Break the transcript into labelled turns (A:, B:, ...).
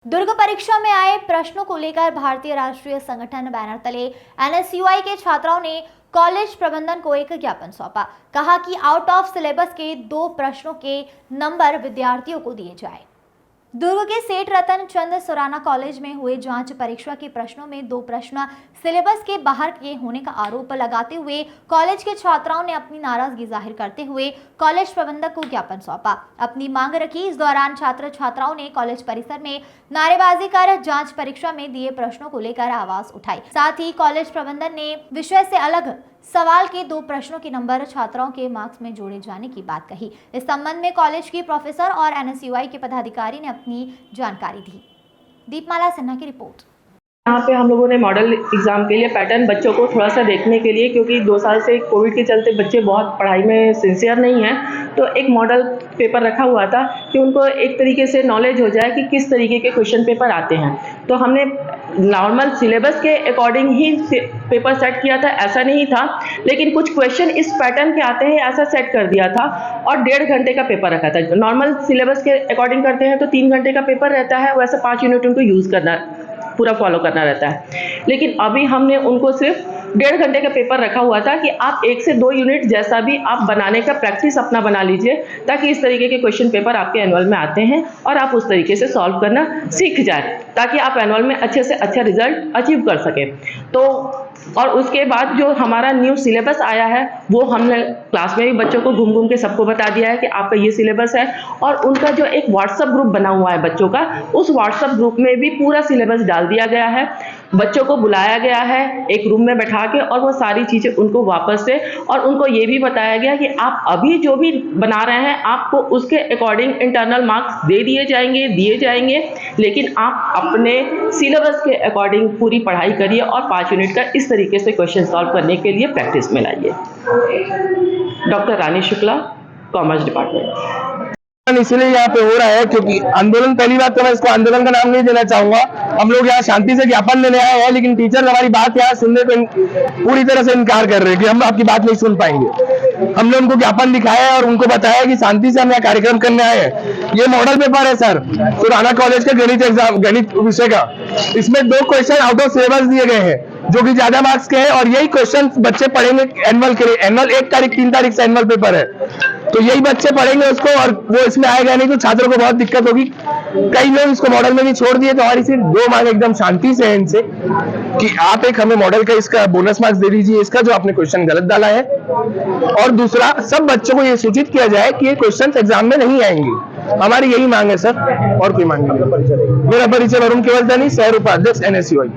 A: दुर्ग परीक्षा में आए प्रश्नों को लेकर भारतीय राष्ट्रीय संगठन बैनर तले एनएसयूआई के छात्राओं ने कॉलेज प्रबंधन को एक ज्ञापन सौंपा। कहा कि आउट ऑफ सिलेबस के 2 प्रश्नों के नंबर विद्यार्थियों को दिए जाए। दुर्ग के सेठ रतन चंद सुराना कॉलेज में हुए जांच परीक्षा के प्रश्नों में 2 प्रश्न सिलेबस के बाहर के होने का आरोप लगाते हुए कॉलेज के छात्राओं ने अपनी नाराजगी जाहिर करते हुए कॉलेज प्रबंधक को ज्ञापन सौंपा, अपनी मांग रखी। इस दौरान छात्र छात्राओं ने कॉलेज परिसर में नारेबाजी कर जांच परीक्षा में दिए प्रश्नों को लेकर आवाज उठाई। साथ ही कॉलेज प्रबंधन ने विषय से अलग सवाल के 2 प्रश्नों के नंबर छात्राओं के मार्क्स में जोड़े जाने की बात कही। इस संबंध में कॉलेज की प्रोफेसर और एनएसयूआई के पदाधिकारी ने अपनी जानकारी दी। दीपमाला सिन्हा की रिपोर्ट।
B: यहाँ पे हम लोगों ने मॉडल एग्ज़ाम के लिए पैटर्न बच्चों को थोड़ा सा देखने के लिए, क्योंकि 2 साल से कोविड के चलते बच्चे बहुत पढ़ाई में सिंसियर नहीं हैं, तो एक मॉडल पेपर रखा हुआ था कि उनको एक तरीके से नॉलेज हो जाए कि किस तरीके के क्वेश्चन पेपर आते हैं। तो हमने नॉर्मल सिलेबस के अकॉर्डिंग ही पेपर सेट किया था, ऐसा नहीं था, लेकिन कुछ क्वेश्चन इस पैटर्न के आते हैं ऐसा सेट कर दिया था और 1.5 घंटे का पेपर रखा था। नॉर्मल सिलेबस के अकॉर्डिंग करते हैं तो 3 घंटे का पेपर रहता है, वैसे 5 यूनिट उनको यूज़ करना पूरा फॉलो करना रहता है। लेकिन अभी हमने उनको सिर्फ 1.5 घंटे का पेपर रखा हुआ था कि आप 1 से 2 यूनिट जैसा भी आप बनाने का प्रैक्टिस अपना बना लीजिए, ताकि इस तरीके के क्वेश्चन पेपर आपके एनुअल में आते हैं और आप उस तरीके से सॉल्व करना सीख जाए, ताकि आप एनुअल में अच्छे से अच्छा रिजल्ट अचीव कर सकें। तो और उसके बाद जो हमारा न्यू सिलेबस आया है वो हमने क्लास में भी बच्चों को घूम घूम के सबको बता दिया है कि आपका ये सिलेबस है, और उनका जो एक व्हाट्सएप ग्रुप बना हुआ है बच्चों का, उस व्हाट्सएप ग्रुप में भी पूरा सिलेबस डाल दिया गया है। बच्चों को बुलाया गया है एक रूम में बैठा के, और वो सारी चीज़ें उनको वापस से, और उनको ये भी बताया गया कि आप अभी जो भी बना रहे हैं आपको उसके अकॉर्डिंग इंटरनल मार्क्स दिए जाएंगे, लेकिन आप अपने सिलेबस के अकॉर्डिंग पूरी पढ़ाई करिए और 5 यूनिट का इस तरीके से क्वेश्चन सॉल्व करने के लिए प्रैक्टिस में लाइए। डॉक्टर रानी शुक्ला, कॉमर्स डिपार्टमेंट।
C: इसलिए यहाँ पे हो रहा है क्योंकि आंदोलन, पहली बात तो मैं इसको आंदोलन का नाम नहीं देना चाहूंगा। हम लोग यहाँ शांति से ज्ञापन देने आए हैं, लेकिन टीचर हमारी बात यहाँ सुनने को पूरी तरह से इनकार कर रहे हैं कि हम आपकी बात नहीं सुन पाएंगे। हमने उनको ज्ञापन दिखाया है और उनको बताया कि शांति से हम यहाँ कार्यक्रम करने आए हैं। ये मॉडल पेपर है सर, सुराना कॉलेज का गणित एग्जाम, गणित विषय का। इसमें 2 क्वेश्चन आउट ऑफ सिलेबस दिए गए हैं जो कि ज्यादा मार्क्स के हैं, और यही क्वेश्चन बच्चे पढ़ेंगे एनुअल के लिए। एनुअल 1 तारीख 3 तारीख से एनुअल पेपर है, तो यही बच्चे पढ़ेंगे उसको, और वो इसमें आएगा नहीं तो छात्रों को बहुत दिक्कत होगी। कई लोग इसको मॉडल में भी छोड़ दिए। तो हमारी सिर्फ 2 मांग एकदम शांति से है इनसे कि आप एक हमें मॉडल का इसका बोनस मार्क्स दे दीजिए, इसका जो आपने क्वेश्चन गलत डाला है, और दूसरा सब बच्चों को ये सूचित किया जाए कि ये क्वेश्चन एग्जाम में नहीं आएंगे। हमारी यही मांग है सर, और कोई मांग नहीं। मेरा परिचय वरुण केवलदानी, शहर उपाध्यक्ष एनएसयूआई।